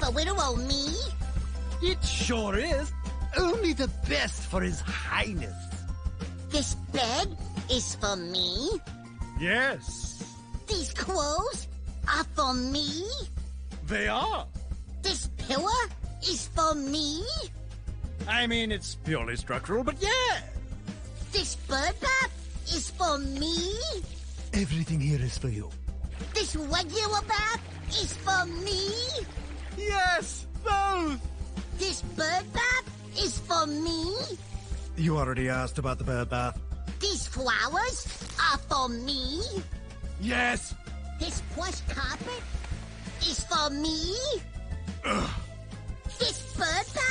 for little old me. It sure is. Only the best for His Highness. This bed is for me. Yes, These clothes are for me. they are. This pillow is for me. I mean, it's purely structural, but yeah. This bird bath is for me. Everything here is for you. This regular bath is for me. Yes, both. This bird bath is for me. You already asked about the bird bath. These flowers are for me. Yes. This plush carpet is for me. Ugh. This bird bath